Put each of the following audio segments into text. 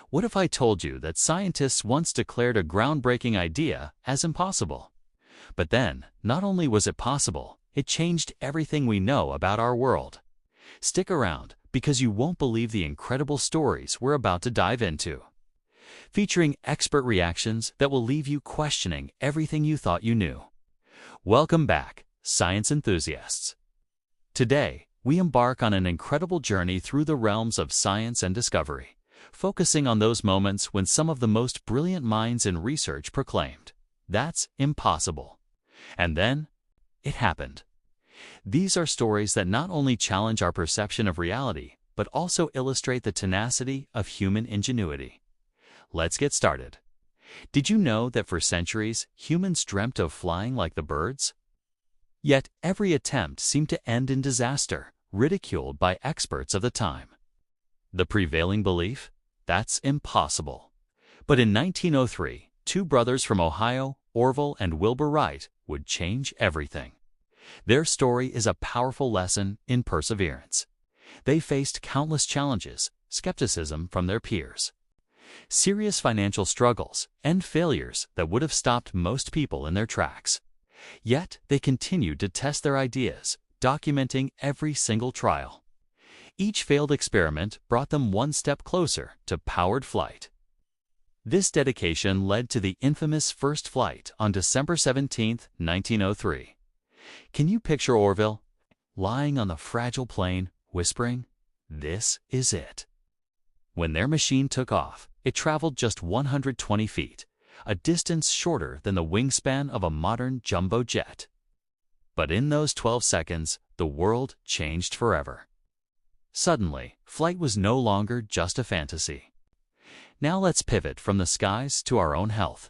What if I told you that scientists once declared a groundbreaking idea as impossible? But then, not only was it possible, it changed everything we know about our world. Stick around, because you won't believe the incredible stories we're about to dive into. Featuring expert reactions that will leave you questioning everything you thought you knew. Welcome back, science enthusiasts. Today, we embark on an incredible journey through the realms of science and discovery, focusing on those moments when some of the most brilliant minds in research proclaimed, "That's impossible." And then, it happened. These are stories that not only challenge our perception of reality, but also illustrate the tenacity of human ingenuity. Let's get started. Did you know that for centuries, humans dreamt of flying like the birds? Yet every attempt seemed to end in disaster, ridiculed by experts of the time. The prevailing belief? That's impossible. But in 1903, two brothers from Ohio, Orville and Wilbur Wright, would change everything. Their story is a powerful lesson in perseverance. They faced countless challenges, skepticism from their peers, serious financial struggles, and failures that would have stopped most people in their tracks. Yet they continued to test their ideas, documenting every single trial. Each failed experiment brought them one step closer to powered flight. This dedication led to the infamous first flight on December 17, 1903. Can you picture Orville lying on the fragile plane, whispering, "This is it"? When their machine took off, it traveled just 120 feet, a distance shorter than the wingspan of a modern jumbo jet. But in those 12 seconds, the world changed forever. Suddenly, flight was no longer just a fantasy. Now let's pivot from the skies to our own health.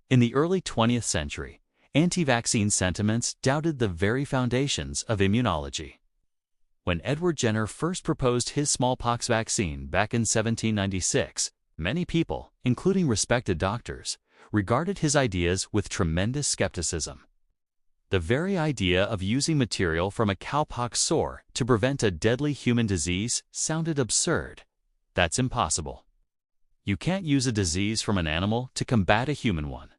In the early 20th century, anti-vaccine sentiments doubted the very foundations of immunology. When Edward Jenner first proposed his smallpox vaccine back in 1796, many people, including respected doctors, regarded his ideas with tremendous skepticism. The very idea of using material from a cowpox sore to prevent a deadly human disease sounded absurd. That's impossible. You can't use a disease from an animal to combat a human one.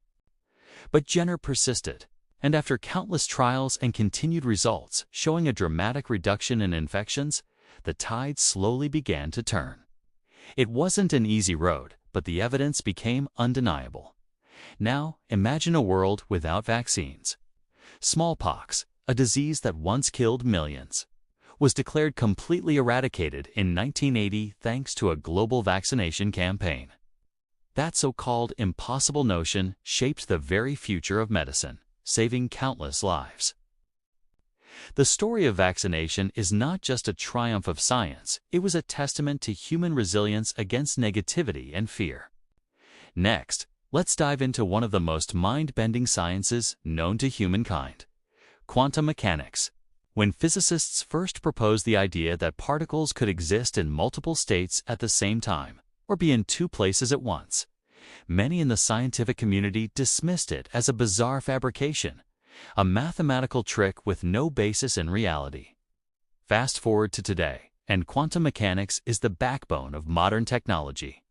But Jenner persisted, and after countless trials and continued results showing a dramatic reduction in infections, the tide slowly began to turn. It wasn't an easy road, but the evidence became undeniable. Now, imagine a world without vaccines. Smallpox, a disease that once killed millions, was declared completely eradicated in 1980 thanks to a global vaccination campaign. That so-called impossible notion shaped the very future of medicine, saving countless lives. The story of vaccination is not just a triumph of science, it was a testament to human resilience against negativity and fear. Next, let's dive into one of the most mind-bending sciences known to humankind: quantum mechanics. When physicists first proposed the idea that particles could exist in multiple states at the same time, or be in two places at once, many in the scientific community dismissed it as a bizarre fabrication, a mathematical trick with no basis in reality. Fast forward to today, and quantum mechanics is the backbone of modern technology.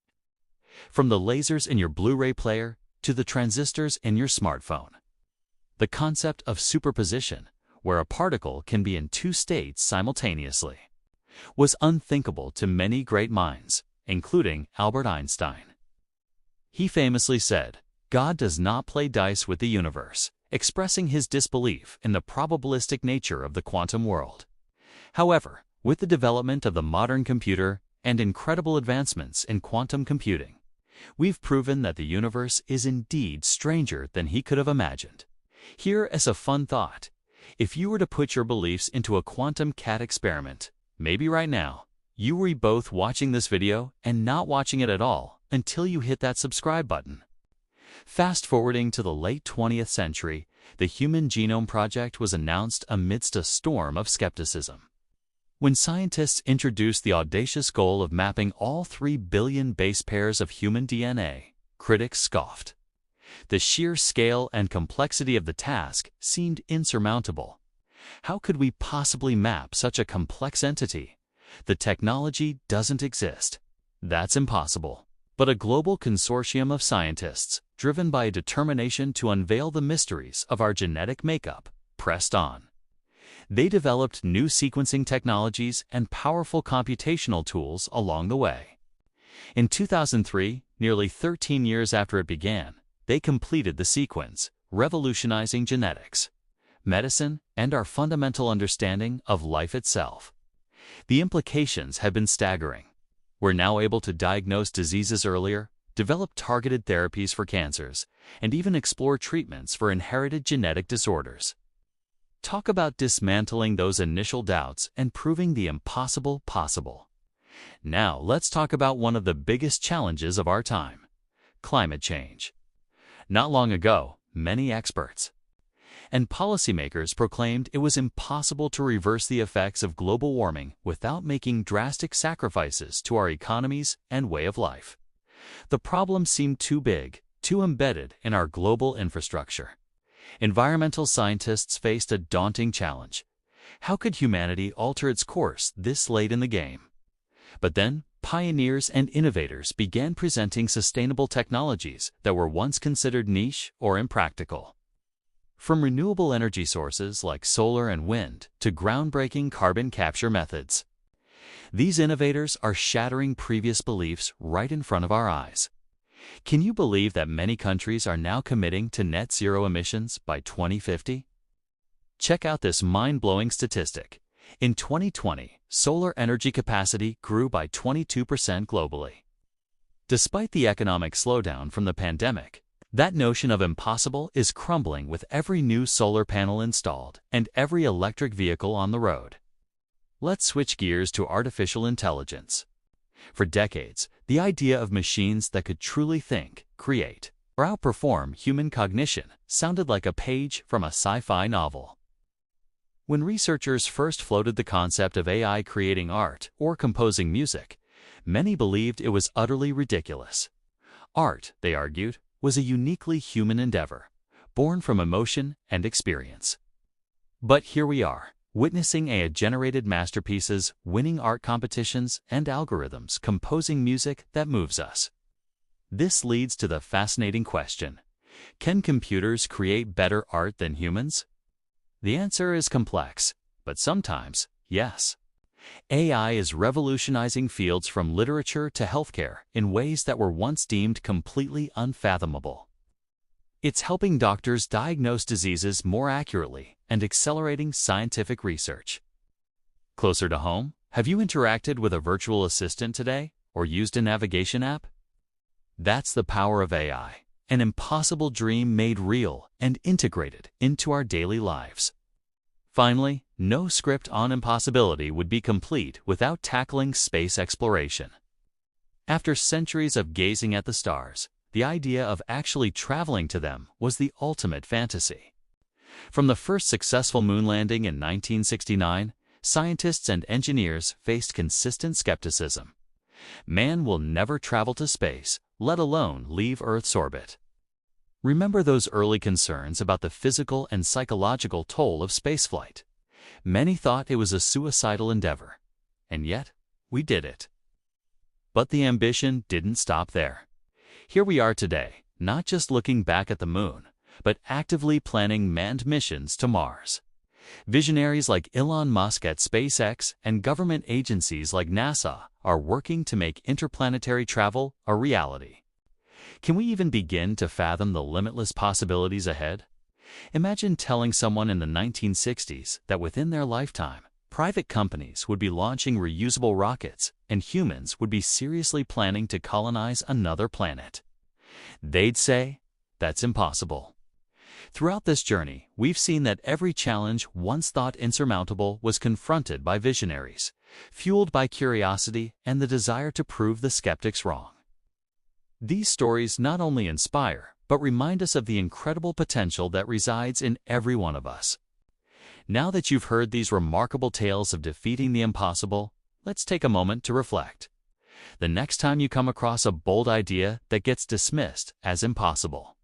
From the lasers in your Blu-ray player to the transistors in your smartphone. The concept of superposition, where a particle can be in two states simultaneously, was unthinkable to many great minds, including Albert Einstein. He famously said, "God does not play dice with the universe," expressing his disbelief in the probabilistic nature of the quantum world. However, with the development of the modern computer and incredible advancements in quantum computing, we've proven that the universe is indeed stranger than he could have imagined. Here is a fun thought. If you were to put your beliefs into a quantum cat experiment, maybe right now, you were both watching this video and not watching it at all until you hit that subscribe button. Fast forwarding to the late 20th century, the Human Genome Project was announced amidst a storm of skepticism. When scientists introduced the audacious goal of mapping all 3 billion base pairs of human DNA, critics scoffed. The sheer scale and complexity of the task seemed insurmountable. How could we possibly map such a complex entity? The technology doesn't exist. That's impossible. but a global consortium of scientists, driven by a determination to unveil the mysteries of our genetic makeup, pressed on. They developed new sequencing technologies and powerful computational tools along the way. In 2003, nearly 13 years after it began, they completed the sequence, revolutionizing genetics, medicine, and our fundamental understanding of life itself. The implications have been staggering. We're now able to diagnose diseases earlier, develop targeted therapies for cancers, and even explore treatments for inherited genetic disorders. Talk about dismantling those initial doubts and proving the impossible possible. Now, let's talk about one of the biggest challenges of our time: climate change. Not long ago, many experts and policymakers proclaimed it was impossible to reverse the effects of global warming without making drastic sacrifices to our economies and way of life. The problem seemed too big, too embedded in our global infrastructure. Environmental scientists faced a daunting challenge. How could humanity alter its course this late in the game? But then, pioneers and innovators began presenting sustainable technologies that were once considered niche or impractical. From renewable energy sources like solar and wind to groundbreaking carbon capture methods, these innovators are shattering previous beliefs right in front of our eyes. Can you believe that many countries are now committing to net zero emissions by 2050? Check out this mind-blowing statistic. In 2020, solar energy capacity grew by 22% globally. Despite the economic slowdown from the pandemic, that notion of impossible is crumbling with every new solar panel installed and every electric vehicle on the road. Let's switch gears to artificial intelligence. For decades, the idea of machines that could truly think, create, or outperform human cognition sounded like a page from a sci-fi novel. When researchers first floated the concept of AI creating art or composing music, many believed it was utterly ridiculous. Art, they argued, was a uniquely human endeavor, born from emotion and experience. But here we are, witnessing AI-generated masterpieces, winning art competitions, and algorithms composing music that moves us. This leads to the fascinating question: can computers create better art than humans? The answer is complex, but sometimes, yes. AI is revolutionizing fields from literature to healthcare in ways that were once deemed completely unfathomable. It's helping doctors diagnose diseases more accurately and accelerating scientific research. Closer to home, have you interacted with a virtual assistant today or used a navigation app? That's the power of AI, an impossible dream made real and integrated into our daily lives. Finally, no script on impossibility would be complete without tackling space exploration. After centuries of gazing at the stars, the idea of actually traveling to them was the ultimate fantasy. From the first successful moon landing in 1969, scientists and engineers faced consistent skepticism. Man will never travel to space, let alone leave Earth's orbit. Remember those early concerns about the physical and psychological toll of spaceflight? Many thought it was a suicidal endeavor, and yet we did it. But the ambition didn't stop there. Here we are today, not just looking back at the moon, but actively planning manned missions to Mars. Visionaries like Elon Musk at SpaceX and government agencies like NASA are working to make interplanetary travel a reality. Can we even begin to fathom the limitless possibilities ahead? Imagine telling someone in the 1960s that within their lifetime, private companies would be launching reusable rockets and humans would be seriously planning to colonize another planet. They'd say, that's impossible. Throughout this journey, we've seen that every challenge once thought insurmountable was confronted by visionaries, fueled by curiosity and the desire to prove the skeptics wrong. These stories not only inspire, but remind us of the incredible potential that resides in every one of us. Now that you've heard these remarkable tales of defeating the impossible, let's take a moment to reflect. The next time you come across a bold idea that gets dismissed as impossible,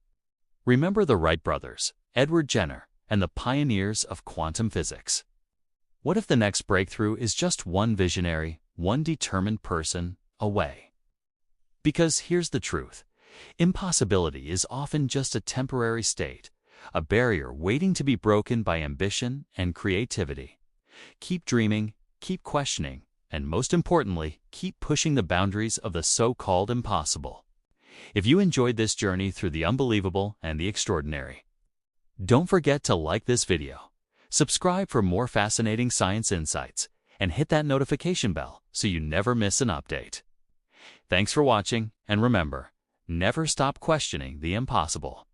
remember the Wright brothers, Edward Jenner, and the pioneers of quantum physics. What if the next breakthrough is just one visionary, one determined person away? Because here's the truth. Impossibility is often just a temporary state, a barrier waiting to be broken by ambition and creativity. Keep dreaming, keep questioning, and most importantly, keep pushing the boundaries of the so-called impossible. If you enjoyed this journey through the unbelievable and the extraordinary, don't forget to like this video, subscribe for more fascinating science insights, and hit that notification bell so you never miss an update. Thanks for watching, and remember, never stop questioning the impossible.